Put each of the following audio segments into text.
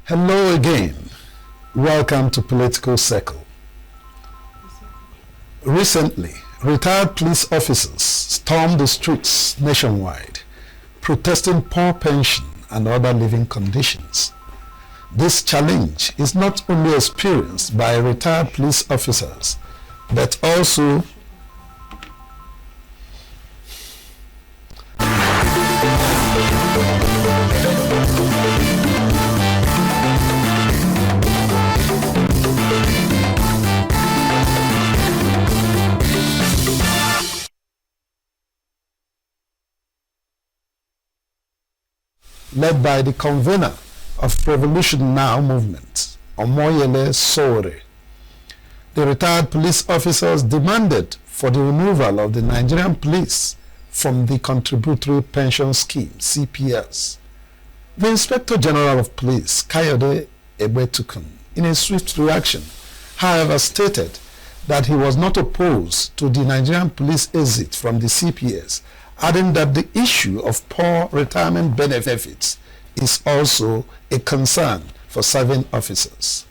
Hello again. Welcome to Political Circle. Recently, retired police officers stormed the streets nationwide, protesting poor pension and other living conditions. This challenge is not only experienced by retired police officers, but also led by the convener of Revolution Now movement, Omoyele Sowore. The retired police officers demanded for the removal of the Nigerian police from the Contributory Pension Scheme, CPS. The Inspector General of Police, Kayode Egbetukun, in a swift reaction, however, stated that he was not opposed to the Nigerian police exit from the CPS, adding that the issue of poor retirement benefits is also a concern for serving officers.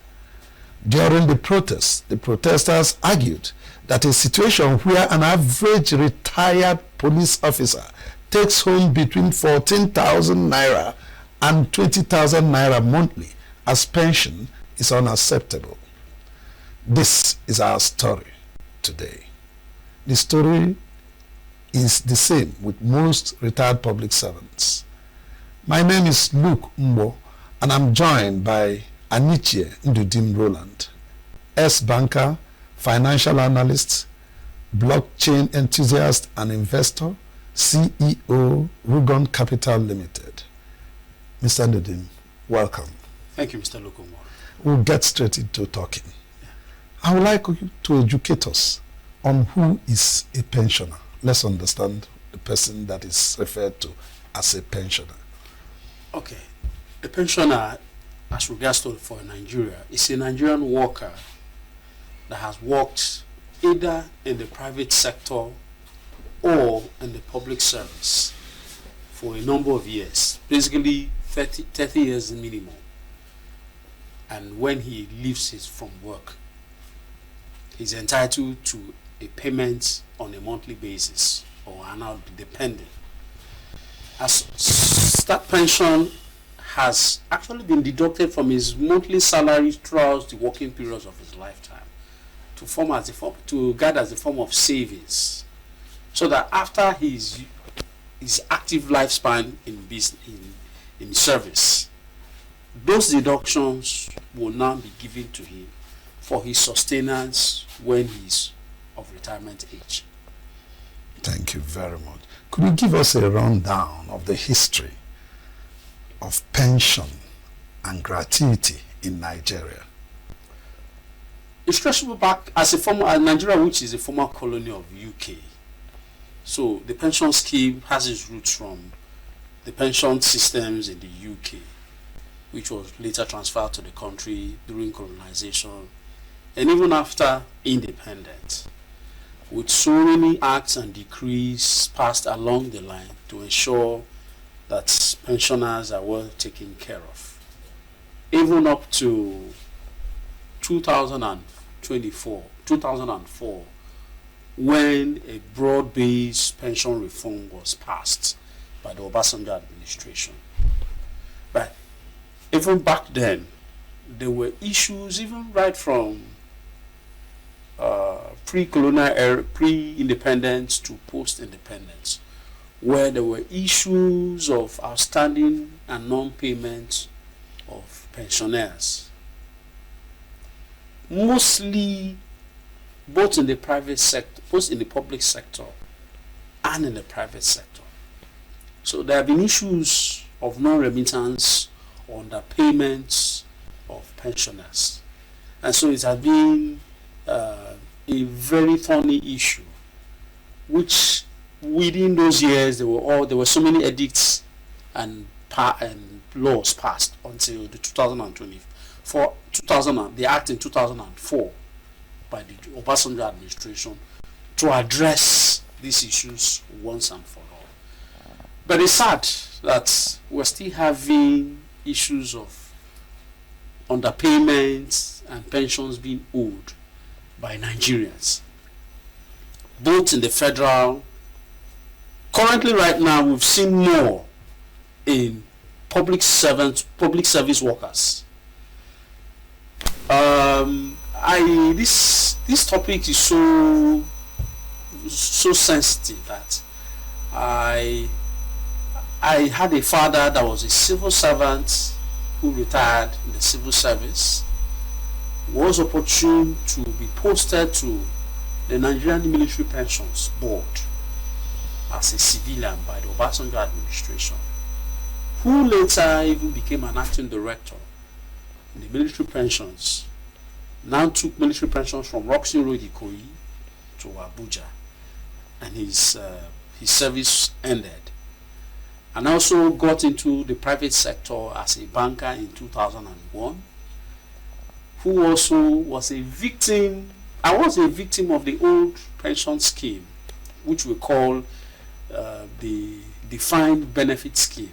During the protests, the protesters argued that a situation where an average retired police officer takes home between 14,000 naira and 20,000 naira monthly as pension is unacceptable. This is our story today. The story is the same with most retired public servants. My name is Luke Mbo, and I'm joined by Anichie Ndudim Roland, ex-banker, financial analyst, blockchain enthusiast and investor, CEO, Rugon Capital Limited. Mr. Ndudim, welcome. Thank you, Mr. Luke Mbo. We'll get straight into talking. I would like you to educate us on who is a pensioner. Let's understand the person that is referred to as a pensioner. Okay. A pensioner, as regards to for Nigeria, is a Nigerian worker that has worked either in the private sector or in the public service for a number of years, basically 30 years minimum. And when he leaves from work, he's entitled to a payment on a monthly basis or annual, depending. As that pension has actually been deducted from his monthly salary throughout the working periods of his lifetime to guide as a form of savings, so that after his active lifespan in service, those deductions will now be given to him for his sustenance when he's of retirement age. Thank you very much. Could you give us a rundown of the history of pension and gratuity in Nigeria? It's traceable back as Nigeria, which is a former colony of UK. So the pension scheme has its roots from the pension systems in the UK, which was later transferred to the country during colonization and even after independence, with so many acts and decrees passed along the line to ensure that pensioners are well taken care of. Even up to 2004, when a broad-based pension reform was passed by the Obasanjo administration. But even back then, there were issues, even right from pre-colonial era, pre-independence to post-independence, where there were issues of outstanding and non-payment of pensioners, mostly both in the private sector, both in the public sector and in the private sector. So there have been issues of non-remittance or underpayments of pensioners, and so it has been a very thorny issue, which within those years there were so many edicts and laws passed until the the act in 2004 by the Obasanjo administration to address these issues once and for all. But it's sad that we're still having issues of underpayments and pensions being owed by Nigerians, both in the federal. Currently, right now, we've seen more in public service workers. This topic is so sensitive that I had a father that was a civil servant who retired in the civil service, was opportune to be posted to the Nigerian Military Pensions Board as a civilian by the Obasanjo administration, who later even became an acting director in the military pensions. Now took military pensions from Roxy Road, Ikoyi to Abuja, and his service ended. And also got into the private sector as a banker in 2001, who also was a victim. I was a victim of the old pension scheme, which we call the Defined Benefit Scheme,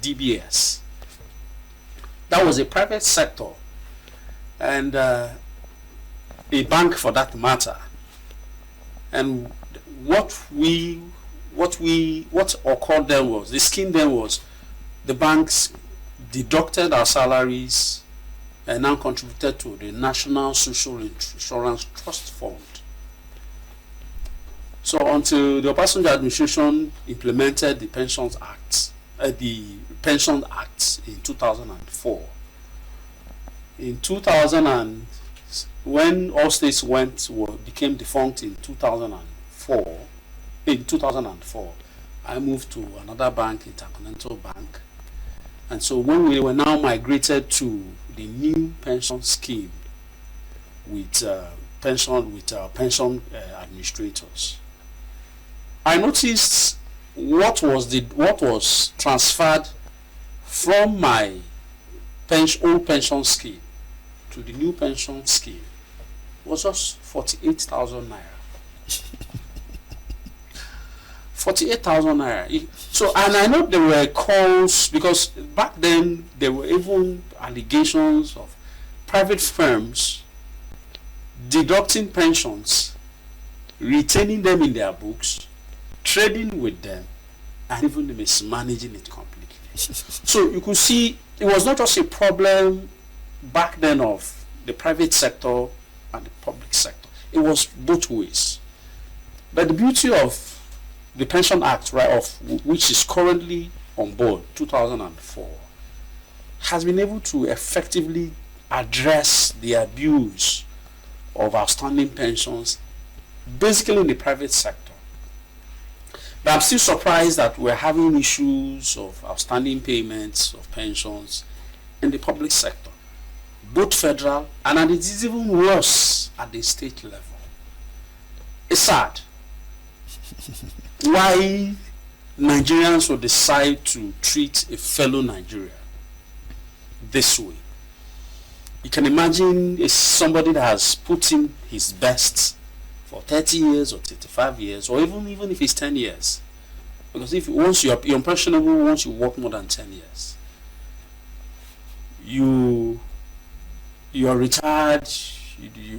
DBS. That was a private sector, and a bank for that matter. And what occurred then was, the scheme then was, the banks deducted our salaries and now contributed to the National Social Insurance Trust Fund. So until the Obasanjo administration implemented the Pensions Act, in 2004. In 2000, when all states became defunct in 2004. In 2004, I moved to another bank, Intercontinental Bank, and so when we were now migrated to the new pension scheme with pension administrators, I noticed what was transferred from my old pension scheme to the new pension scheme was just 48,000 naira. 48,000 naira. So, and I know there were calls, because back then there were even allegations of private firms deducting pensions, retaining them in their books, trading with them, and even mismanaging it completely. So you could see it was not just a problem back then of the private sector and the public sector. It was both ways. But the beauty of the Pension Act, right, of which is currently on board, 2004, has been able to effectively address the abuse of outstanding pensions, basically in the private sector. But I'm still surprised that we're having issues of outstanding payments of pensions in the public sector, both federal and it is even worse at the state level. It's sad why Nigerians will decide to treat a fellow Nigerian this way. You can imagine somebody that has put in his best for 30 years or 35 years, or even if it's 10 years. Because once you're impressionable, once you work more than 10 years, you're retired,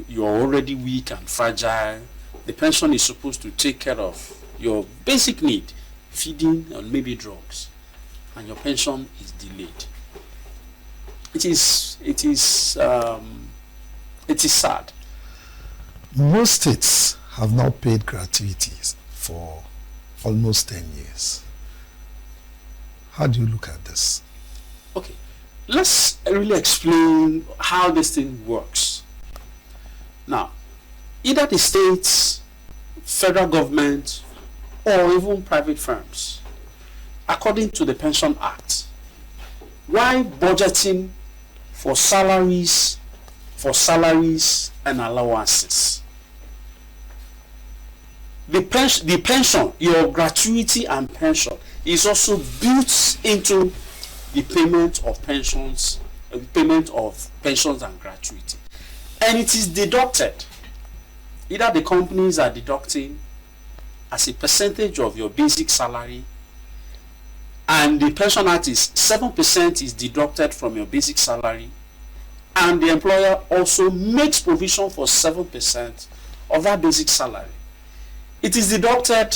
you're already weak and fragile. The pension is supposed to take care of your basic need, feeding and maybe drugs, and your pension is delayed. It is sad. Most states have now paid gratuities for almost 10 years. How do you look at this? Okay, let's really explain how this thing works. Now, either the states, federal government, or even private firms, according to the Pension Act, while budgeting for salaries and allowances, the pension, your gratuity and pension, is also built into the payment of pensions and gratuity, and it is deducted. Either the companies are deducting as a percentage of your basic salary, and the Pension Act is 7% is deducted from your basic salary, and the employer also makes provision for 7% of that basic salary. It is deducted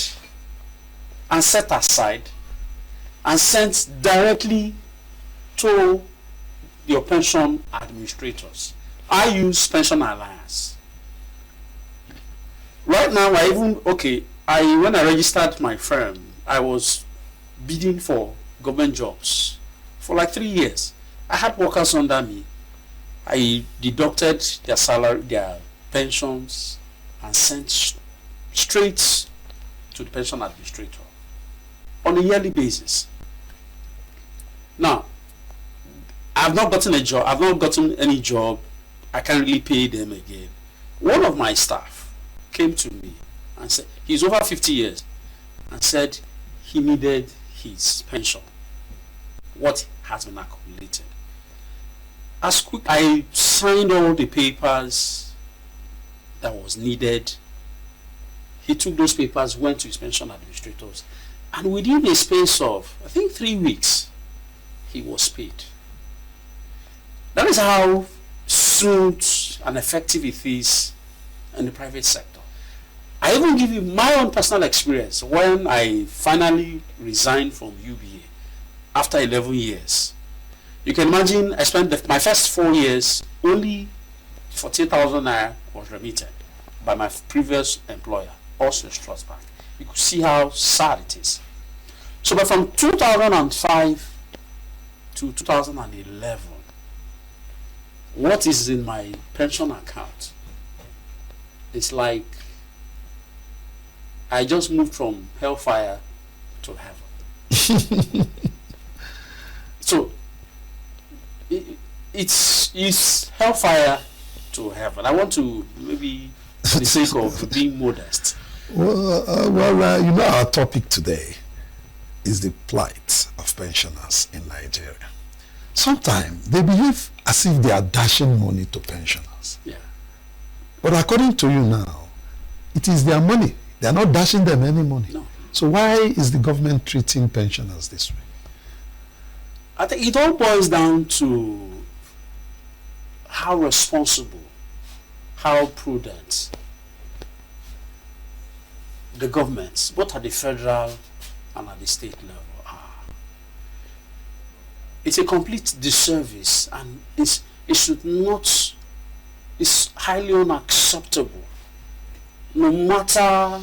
and set aside and sent directly to your pension administrators. I use Pension Alliance. Right now, when I registered my firm, I was bidding for government jobs for like 3 years. I had workers under me. I deducted their salary, their pensions, and sent straight to the pension administrator on a yearly basis. Now, I've not gotten a job. I've not gotten any job. I can't really pay them again. One of my staff came to me and said, he's over 50 years, and said he needed his pension, what has been accumulated. I signed all the papers that was needed. He took those papers, went to his pension administrators, and within a space of, I think, 3 weeks, he was paid. That is how smooth and effective it is in the private sector. I even give you my own personal experience when I finally resigned from UBA after 11 years. You can imagine I spent my first 4 years, only 14,000 naira was remitted by my previous employer, also Strasbourg. You could see how sad it is. So, but from 2005 to 2011, what is in my pension account? It's like I just moved from hellfire to heaven. So it's hellfire to heaven. I want to, maybe for the sake of being modest. Well, our topic today is the plight of pensioners in Nigeria. Sometimes they behave as if they are dashing money to pensioners. Yeah. But according to you now, it is their money. They are not dashing them any money. No. So why is the government treating pensioners this way? I think it all boils down to how responsible, how prudent the governments, both at the federal and at the state level, are. It's a complete disservice, and it should not, it's highly unacceptable, no matter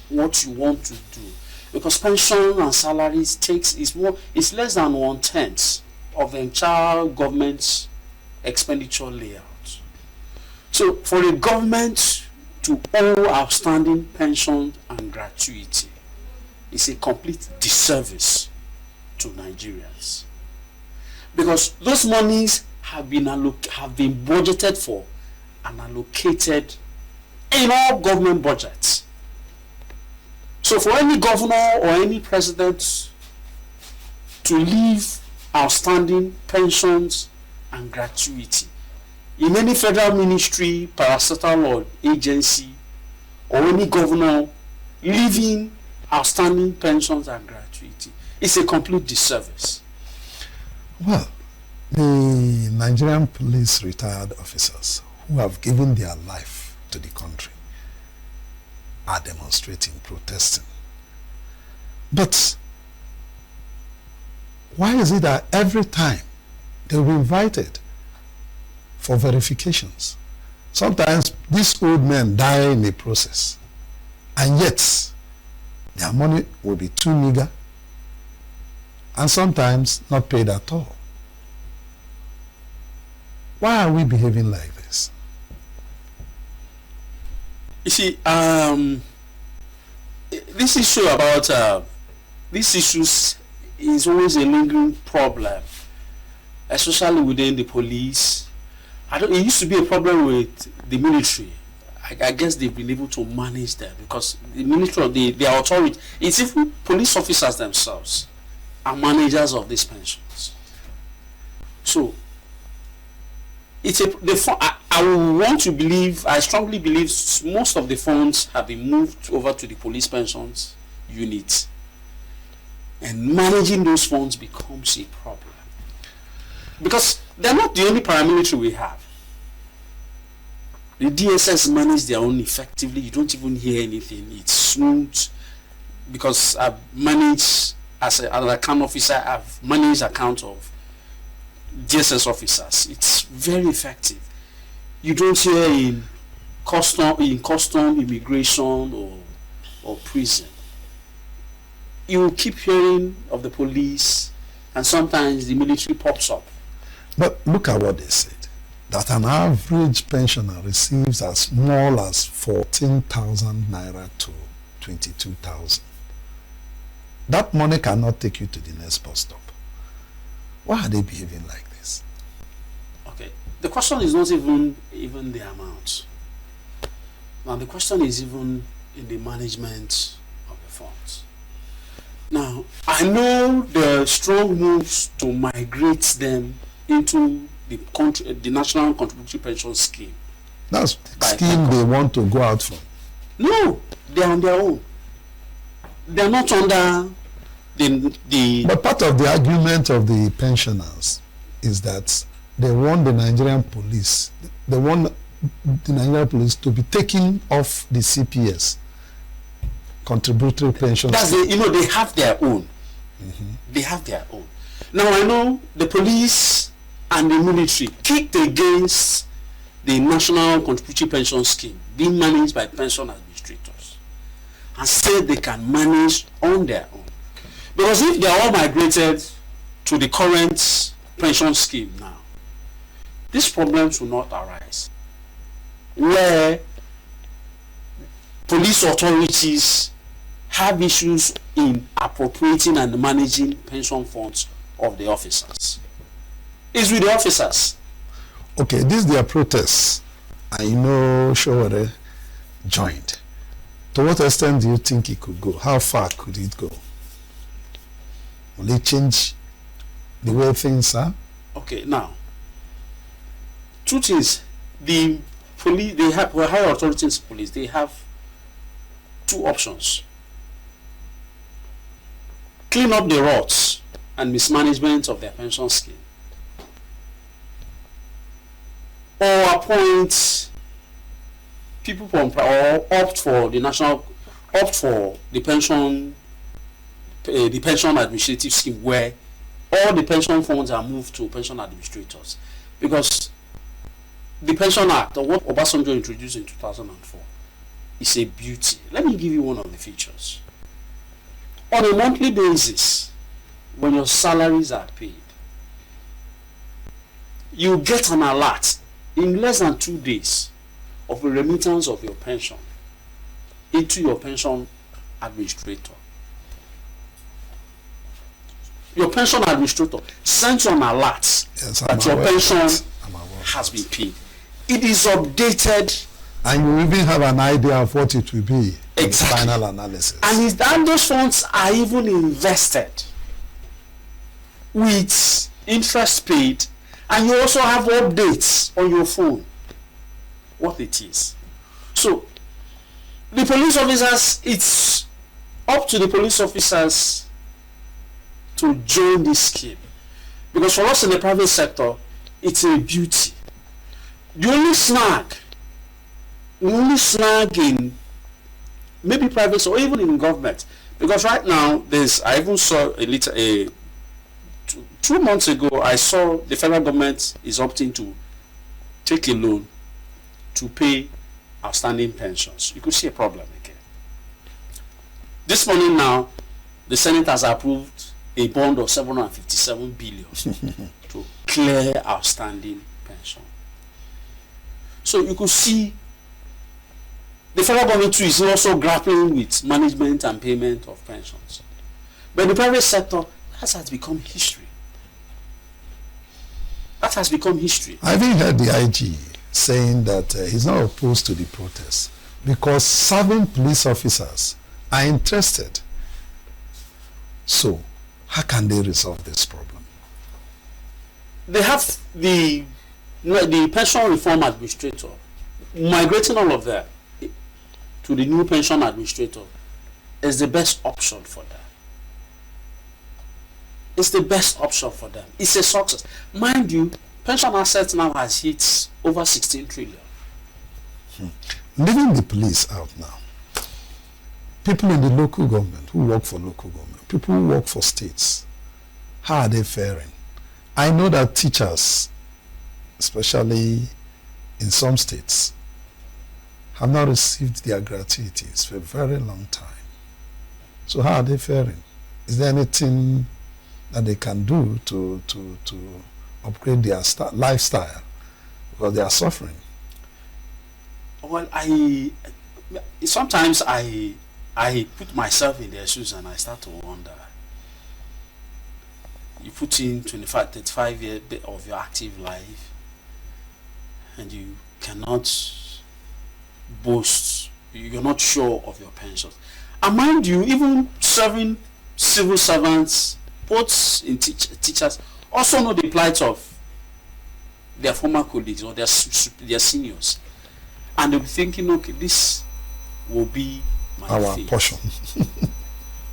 what you want to do, because pension and salaries it's less than 1/10 of the entire government's expenditure layout. So for the government to owe outstanding pension and gratuity is a complete disservice to Nigerians, because those monies have been budgeted for and allocated in all government budgets. So for any governor or any president to leave outstanding pensions and gratuity in any federal ministry, parastatal or agency, or any governor leaving outstanding pensions and gratuity, it's a complete disservice. Well, the Nigerian police retired officers who have given their life to the country are demonstrating, protesting. But why is it that every time they'll be invited for verifications? Sometimes these old men die in the process, and yet their money will be too meager and sometimes not paid at all. Why are we behaving like this? You see, this issue about these issues is always a lingering problem, especially within the police. It used to be a problem with the military. I guess they've been able to manage that, because the military, their authority, it's even police officers themselves are managers of these pensions. So I strongly believe most of the funds have been moved over to the police pensions unit, and managing those funds becomes a problem, because They're not the only paramilitary we have. The DSS manage their own effectively. You don't even hear anything. It's smooth, because I've managed as an account officer. I've managed account of DSS officers. It's very effective. You don't hear in custom, immigration, or prison. You keep hearing of the police, and sometimes the military pops up. But look at what they said, that an average pensioner receives as small as 14,000 naira to 22,000. That money cannot take you to the next bus stop. Why are they behaving like this? Okay, the question is not even the amount. Now the question is even in the management of the funds. Now I know the strong moves to migrate them into the National Contributory Pension Scheme. That's the scheme they want to go out from. No, they are on their own. They are not under the. But part of the argument of the pensioners is that they want the Nigerian police. They want the Nigerian police to be taken off the CPS, contributory pension. That's they have their own. They have their own. Now I know the police and the military kicked against the National Contributory Pension Scheme being managed by pension administrators, and said they can manage on their own. Because if they are all migrated to the current pension scheme now, these problems will not arise, where police authorities have issues in appropriating and managing pension funds of the officers. It's with the officers. Okay, this is their protests. I know Showore joined. To what extent do you think it could go? How far could it go? Will it change the way things are? Okay, now, two things. The police, they have, well, higher authorities police, they have two options. Clean up the rots and mismanagement of their pension scheme, or appoint people from, or opt for the pension administrative scheme, where all the pension funds are moved to pension administrators. Because the Pension Act, or what Obasanjo introduced in 2004, is a beauty. Let me give you one of the features. On a monthly basis, when your salaries are paid, you get an alert in less than 2 days of a remittance of your pension into your pension administrator. Your pension administrator sends you an alert that your pension has been paid. It is updated, and you even have an idea of what it will be in the final analysis. And those funds are even invested with interest paid, and you also have updates on your phone what it is. So the police officers, it's up to the police officers to join this scheme, because for us in the private sector, it's a beauty. The only snag in maybe private or even in government, because right now I even saw 2 months ago, I saw the federal government is opting to take a loan to pay outstanding pensions. You could see a problem again. This morning now, the Senate has approved a bond of 757 billion to clear outstanding pension. So you could see the federal government too is also grappling with management and payment of pensions. But in the private sector, that has become history. That has become history. I even heard the IG saying that he's not opposed to the protest because serving police officers are interested. So, how can they resolve this problem? They have the pension reform administrator migrating all of that to the new pension administrator is the best option for them. It's the best option for them. It's a success. Mind you, pension assets now has hit over 16 trillion. Leaving the police out now, people in the local government who work for local government, people who work for states, how are they faring? I know that teachers, especially in some states, have not received their gratuities for a very long time. So how are they faring? Is there anything that they can do to upgrade their lifestyle? Because they are suffering. Well, sometimes I put myself in their shoes and I start to wonder. You put in 25, 35 years of your active life and you cannot boast, you're not sure of your pensions. And mind you, even serving civil servants, both in teachers, also know the plight of their former colleagues or their seniors. And they'll be thinking, okay, this will be our fate. Portion.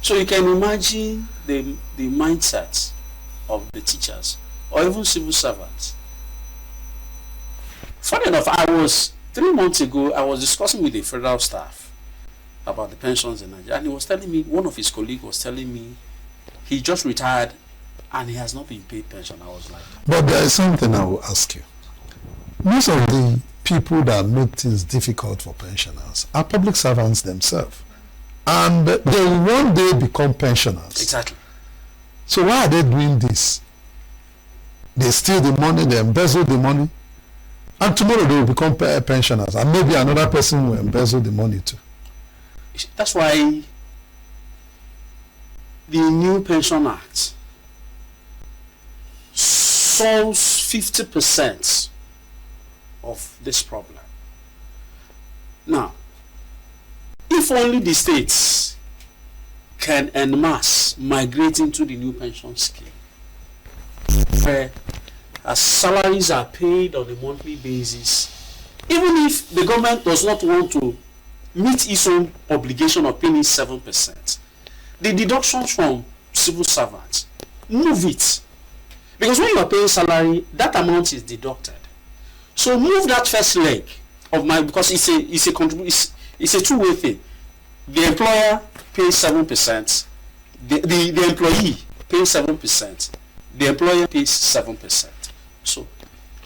So you can imagine the mindset of the teachers or even civil servants. Funny enough, 3 months ago, I was discussing with the federal staff about the pensions in Nigeria, and he was telling me, one of his colleagues was telling me, he just retired and he has not been paid pension. I was like, but there is something I will ask you. Most of the people that make things difficult for pensioners are public servants themselves, and they will one day become pensioners. Exactly. So why are they doing this? They steal the money, they embezzle the money, and tomorrow they will become pensioners, and maybe another person will embezzle the money too. That's why the new Pension Act solves 50% of this problem. Now, if only the states can en masse migrate into the new pension scheme, where as salaries are paid on a monthly basis, even if the government does not want to meet its own obligation of paying 7%, the deductions from civil servants, move it. Because when you are paying salary, that amount is deducted. So move that first leg of because it's a two-way thing. The employer pays 7%, the employee pays 7%, the employer pays 7%. So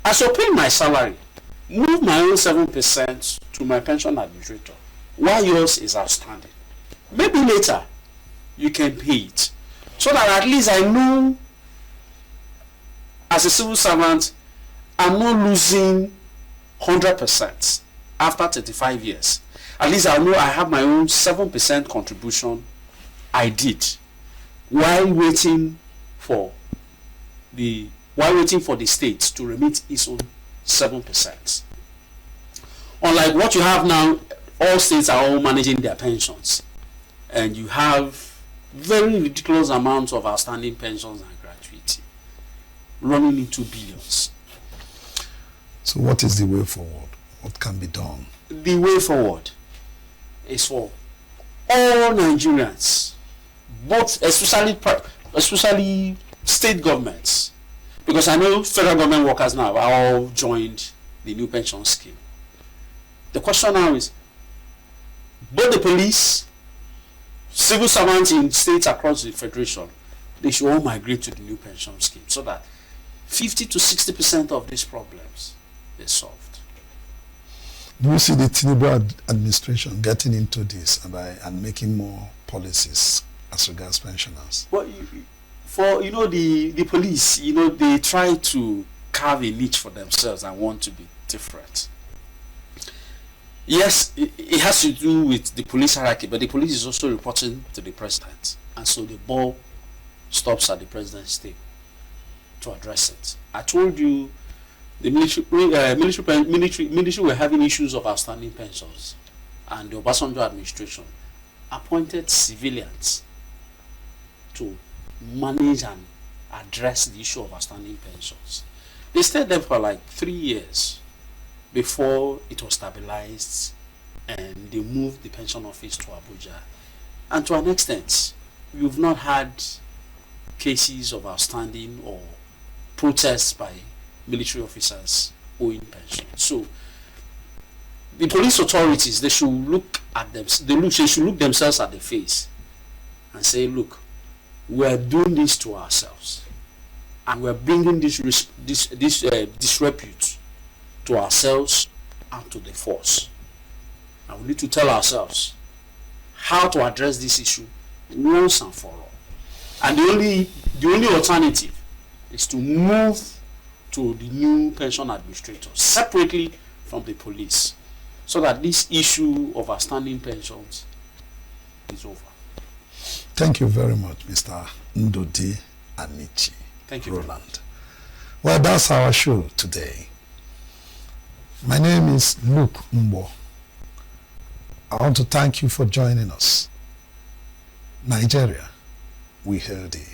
as you're paying my salary, move my own 7% to my pension administrator, while yours is outstanding. Maybe later you can pay it, so that at least I know, as a civil servant, I'm not losing 100% after 35 years. At least I know I have my own 7% contribution I did while waiting for the state to remit its own 7%. Unlike what you have now, all states are all managing their pensions, and you have very ridiculous amounts of outstanding pensions and gratuity running into billions. So what is the way forward? What can be done? The way forward is for all Nigerians, both especially state governments, because I know federal government workers now are all joined the new pension scheme. The question now is, both the police, civil servants in states across the federation, they should all migrate to the new pension scheme, so that 50 to 60% of these problems is solved. Do you see the Tinubu administration getting into this and making more policies as regards pensioners? Well, the police, they try to carve a niche for themselves and want to be different. Yes, it has to do with the police hierarchy, but the police is also reporting to the president, and so the ball stops at the president's table to address it. I told you the military were having issues of outstanding pensions, and the Obasanjo administration appointed civilians to manage and address the issue of outstanding pensions. They stayed there for like 3 years before it was stabilized, and they moved the pension office to Abuja. And to an extent, we've not had cases of outstanding or protests by military officers owing pension. So the police authorities, they should look at them. They should look themselves at the face and say, look, we are doing this to ourselves, and we are bringing this disrepute to ourselves and to the force. And we need to tell ourselves how to address this issue once and for all. And the only alternative is to move to the new pension administrator separately from the police, so that this issue of outstanding pensions is over. Thank you very much, Mr. Ndudi Anichi. Thank you, Roland. Well, that's our show today. My name is Luke Mbo. I want to thank you for joining us. Nigeria, we hail thee.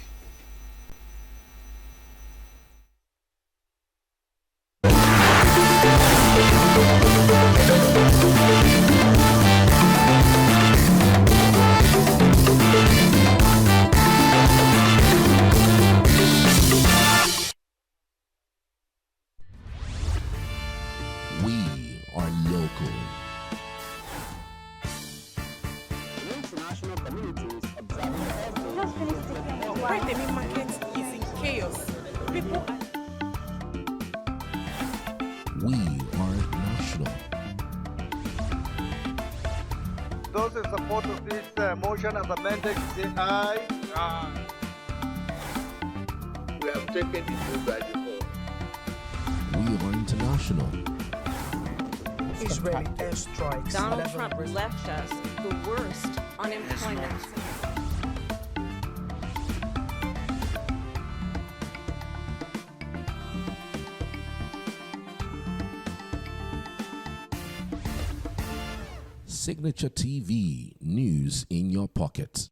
We are local. International communities why the main market is in chaos. People are... We are national. Those in support of this motion as amended, say aye. Aye. We have taken the bill by default. We are international. Israeli airstrikes. Donald Trump left us the worst unemployment. Signature TV, news in your pocket.